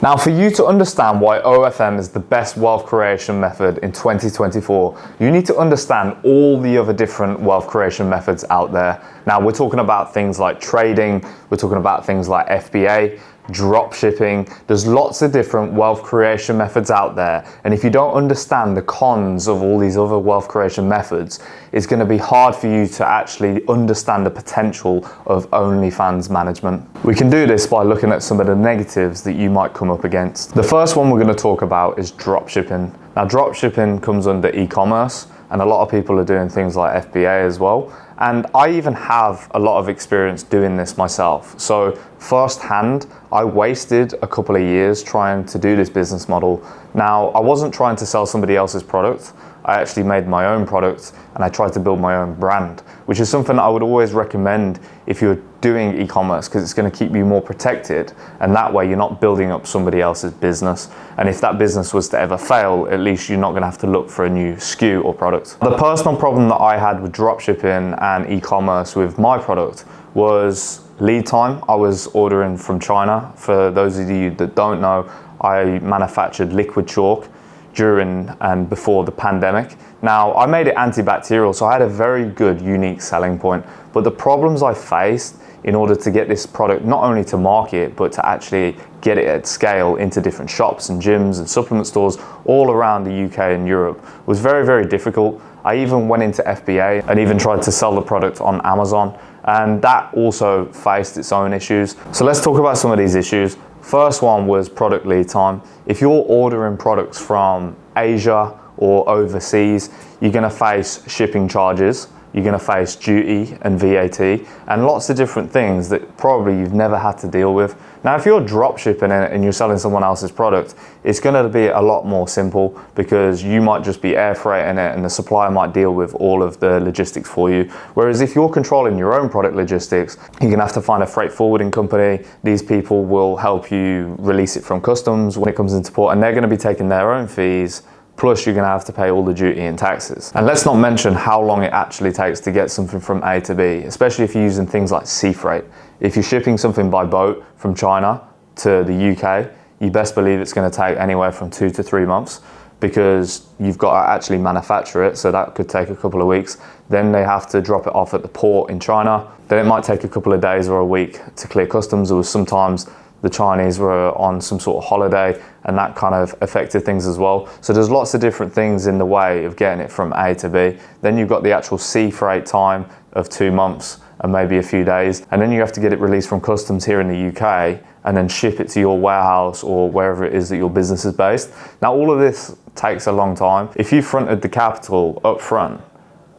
Now, for you to understand why OFM is the best wealth creation method in 2024, you need to understand all the other different wealth creation methods out there. Now, we're talking about things like trading, we're talking about things like FBA, drop shipping. There's lots of different wealth creation methods out there. And if you don't understand the cons of all these other wealth creation methods, it's going to be hard for you to actually understand the potential of OnlyFans management. We can do this by looking at some of the negatives that you might come up against. The first one we're going to talk about is drop shipping. Now, drop shipping comes under e-commerce, and a lot of people are doing things like FBA as well. And I even have a lot of experience doing this myself. So firsthand, I wasted a couple of years trying to do this business model. Now, I wasn't trying to sell somebody else's product. I actually made my own product and I tried to build my own brand, which is something that I would always recommend if you're doing e-commerce, because it's going to keep you more protected, and that way you're not building up somebody else's business. And if that business was to ever fail, at least you're not going to have to look for a new SKU or product. The personal problem that I had with dropshipping and e-commerce with my product was lead time. I was ordering from China. For those of you that don't know, I manufactured liquid chalk during and before the pandemic. Now, I made it antibacterial, so I had a very good, unique selling point. But the problems I faced in order to get this product not only to market, but to actually get it at scale into different shops and gyms and supplement stores all around the UK and Europe was very, very difficult. I even went into FBA and even tried to sell the product on Amazon, and that also faced its own issues. So let's talk about some of these issues. First one was product lead time. If you're ordering products from Asia or overseas, you're going to face shipping charges, you're going to face duty and VAT and lots of different things that probably you've never had to deal with. Now, if you're drop shipping it and you're selling someone else's product, it's going to be a lot more simple, because you might just be air freighting it and the supplier might deal with all of the logistics for you. Whereas if you're controlling your own product logistics, you're going to have to find a freight forwarding company. These people will help you release it from customs when it comes into port, and they're going to be taking their own fees. Plus, you're going to have to pay all the duty and taxes. And let's not mention how long it actually takes to get something from A to B, especially if you're using things like sea freight. If you're shipping something by boat from China to the UK, you best believe it's going to take anywhere from 2 to 3 months, because you've got to actually manufacture it. So that could take a couple of weeks. Then they have to drop it off at the port in China. Then it might take a couple of days or a week to clear customs, or sometimes the Chinese were on some sort of holiday and that kind of affected things as well. So there's lots of different things in the way of getting it from A to B. Then you've got the actual sea freight time of 2 months and maybe a few days. And then you have to get it released from customs here in the UK and then ship it to your warehouse or wherever it is that your business is based. Now, all of this takes a long time. If you fronted the capital up front,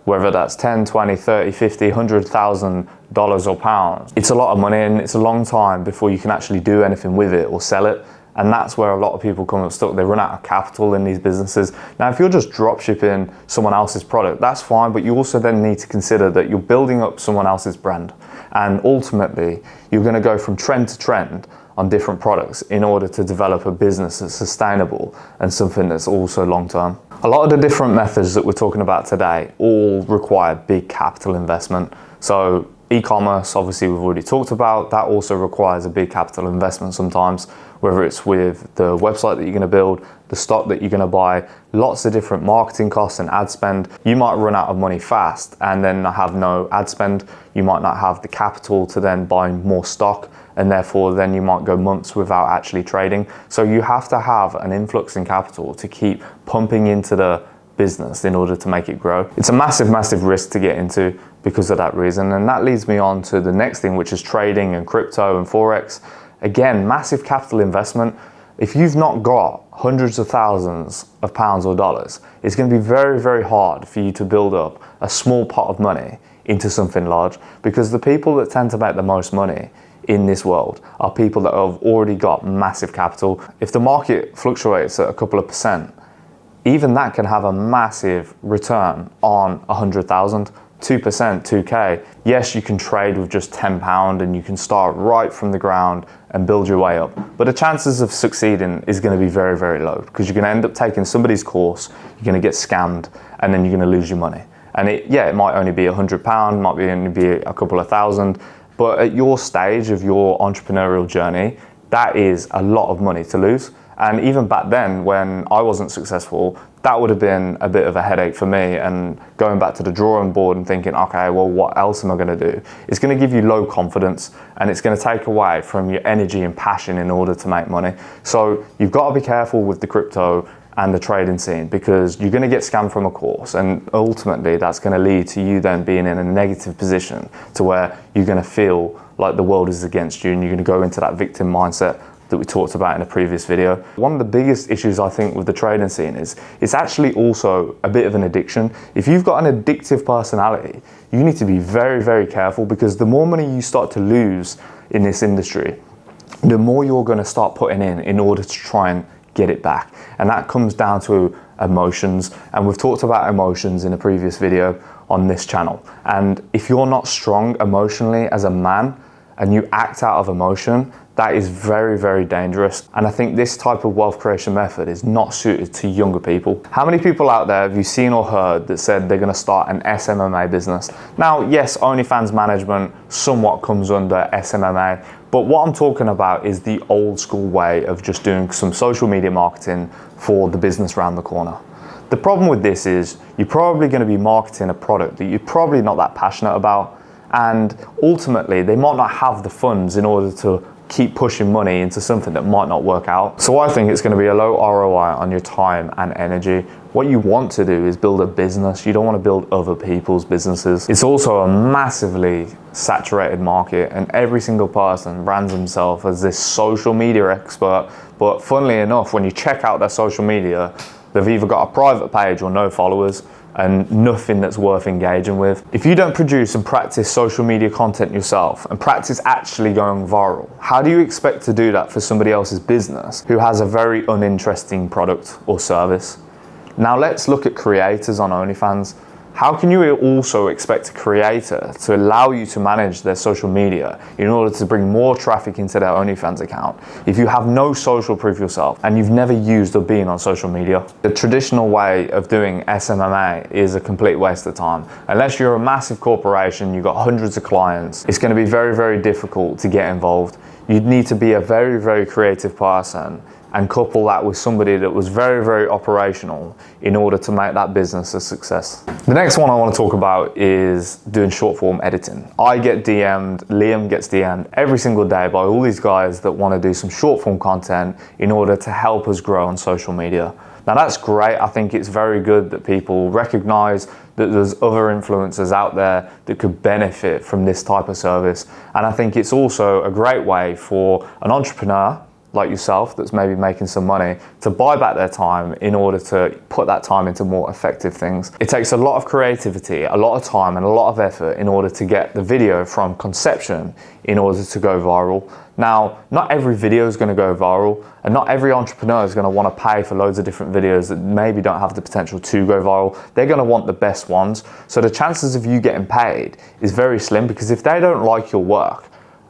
whether that's 10, 20, 30, 50, $100,000 or pounds, it's a lot of money, and it's a long time before you can actually do anything with it or sell it. And that's where a lot of people come unstuck. They run out of capital in these businesses. Now, if you're just drop shipping someone else's product, that's fine, but you also then need to consider that you're building up someone else's brand. And ultimately, you're gonna go from trend to trend on different products in order to develop a business that's sustainable and something that's also long-term. A lot of the different methods that we're talking about today all require big capital investment. So e-commerce, obviously we've already talked about, that also requires a big capital investment sometimes, whether it's with the website that you're gonna build, the stock that you're gonna buy, lots of different marketing costs and ad spend. You might run out of money fast and then have no ad spend. You might not have the capital to then buy more stock, and therefore then you might go months without actually trading. So you have to have an influx in capital to keep pumping into the business in order to make it grow. It's a massive, massive risk to get into because of that reason. And that leads me on to the next thing, which is trading and crypto and Forex. Again, massive capital investment. If you've not got hundreds of thousands of pounds or dollars, it's going to be very, very hard for you to build up a small pot of money into something large, because the people that tend to make the most money in this world are people that have already got massive capital. If the market fluctuates at a couple of percent, even that can have a massive return on 100,000, 2%, 2K. Yes, you can trade with just £10 and you can start right from the ground and build your way up. But the chances of succeeding is going to be very, very low, because you're going to end up taking somebody's course, you're going to get scammed, and then you're going to lose your money. And it might only be £100, might only be a couple of thousand, but at your stage of your entrepreneurial journey, that is a lot of money to lose. And even back then, when I wasn't successful, that would have been a bit of a headache for me. And going back to the drawing board and thinking, okay, well, what else am I going to do? It's going to give you low confidence, and it's going to take away from your energy and passion in order to make money. So you've got to be careful with the crypto and the trading scene, because you're going to get scammed from a course, and ultimately that's going to lead to you then being in a negative position to where you're going to feel like the world is against you, and you're going to go into that victim mindset that we talked about in a previous video. One of the biggest issues I think with the trading scene is it's actually also a bit of an addiction. If you've got an addictive personality, you need to be very, very careful, because the more money you start to lose in this industry, the more you're going to start putting in order to try and get it back. And that comes down to emotions. And we've talked about emotions in a previous video on this channel. And if you're not strong emotionally as a man and you act out of emotion, that is very, very dangerous. And I think this type of wealth creation method is not suited to younger people. How many people out there have you seen or heard that said they're gonna start an SMMA business? Now, yes, OnlyFans management somewhat comes under SMMA, but what I'm talking about is the old school way of just doing some social media marketing for the business around the corner. The problem with this is you're probably gonna be marketing a product that you're probably not that passionate about, and ultimately they might not have the funds in order to keep pushing money into something that might not work out. So I think it's going to be a low ROI on your time and energy. What you want to do is build a business. You don't want to build other people's businesses. It's also a massively saturated market, and every single person brands himself as this social media expert. But funnily enough, when you check out their social media, they've either got a private page or no followers, and nothing that's worth engaging with. If you don't produce and practice social media content yourself and practice actually going viral, how do you expect to do that for somebody else's business who has a very uninteresting product or service? Now let's look at creators on OnlyFans. How can you also expect a creator to allow you to manage their social media in order to bring more traffic into their OnlyFans account if you have no social proof yourself and you've never used or been on social media? The traditional way of doing SMMA is a complete waste of time. Unless you're a massive corporation, you've got hundreds of clients, it's going to be very, very difficult to get involved. You'd need to be a very, very creative person and couple that with somebody that was very, very operational in order to make that business a success. The next one I want to talk about is doing short form editing. I get DM'd, Liam gets DM'd every single day by all these guys that want to do some short form content in order to help us grow on social media. Now that's great. I think it's very good that people recognize that there's other influencers out there that could benefit from this type of service. And I think it's also a great way for an entrepreneur like yourself that's maybe making some money to buy back their time in order to put that time into more effective things. It takes a lot of creativity, a lot of time and a lot of effort in order to get the video from conception in order to go viral. Now, not every video is going to go viral, and not every entrepreneur is going to want to pay for loads of different videos that maybe don't have the potential to go viral. They're going to want the best ones. So the chances of you getting paid is very slim, because if they don't like your work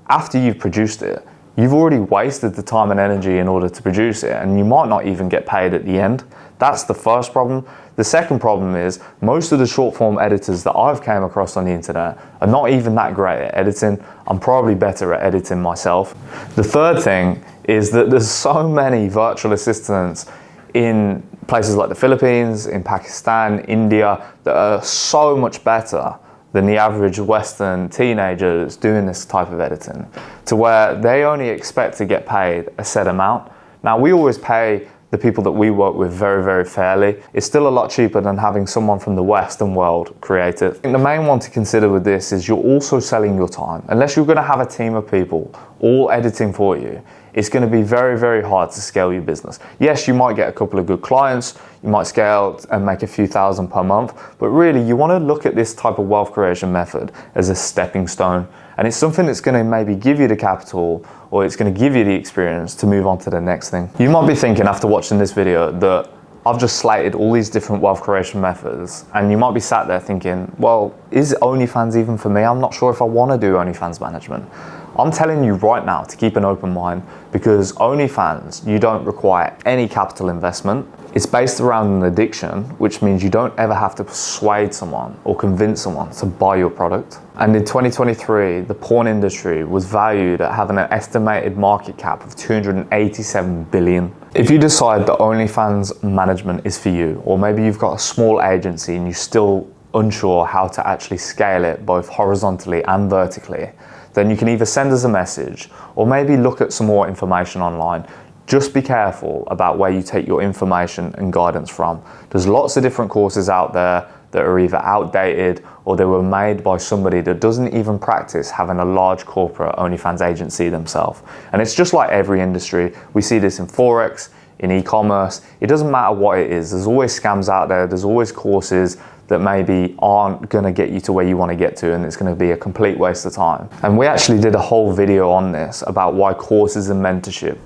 after you've produced it, you've already wasted the time and energy in order to produce it, and you might not even get paid at the end. That's the first problem. The second problem is most of the short form editors that I've came across on the internet are not even that great at editing. I'm probably better at editing myself. The third thing is that there's so many virtual assistants in places like the Philippines, in Pakistan, India, that are so much better than the average Western teenager that's doing this type of editing, to where they only expect to get paid a set amount. Now, we always pay the people that we work with very, very fairly. It's still a lot cheaper than having someone from the Western world create it. I think the main one to consider with this is you're also selling your time. Unless you're gonna have a team of people all editing for you, it's going to be very, very hard to scale your business. Yes, you might get a couple of good clients, you might scale and make a few thousand per month, but really you want to look at this type of wealth creation method as a stepping stone. And it's something that's going to maybe give you the capital, or it's going to give you the experience to move on to the next thing. You might be thinking after watching this video that I've just slated all these different wealth creation methods, and you might be sat there thinking, well, is OnlyFans even for me? I'm not sure if I want to do OnlyFans management. I'm telling you right now to keep an open mind, because OnlyFans, you don't require any capital investment. It's based around an addiction, which means you don't ever have to persuade someone or convince someone to buy your product. And in 2023, the porn industry was valued at having an estimated market cap of 287 billion. If you decide that OnlyFans management is for you, or maybe you've got a small agency and you're still unsure how to actually scale it both horizontally and vertically, then you can either send us a message or maybe look at some more information online. Just be careful about where you take your information and guidance from. There's lots of different courses out there that are either outdated or they were made by somebody that doesn't even practice having a large corporate OnlyFans agency themselves. And it's just like every industry. We see this in Forex, in e-commerce. It doesn't matter what it is. There's always scams out there. There's always courses that maybe aren't going to get you to where you want to get to, and it's going to be a complete waste of time. And we actually did a whole video on this about why courses and mentorship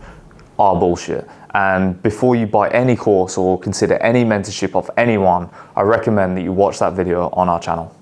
are bullshit. And before you buy any course or consider any mentorship of anyone, I recommend that you watch that video on our channel.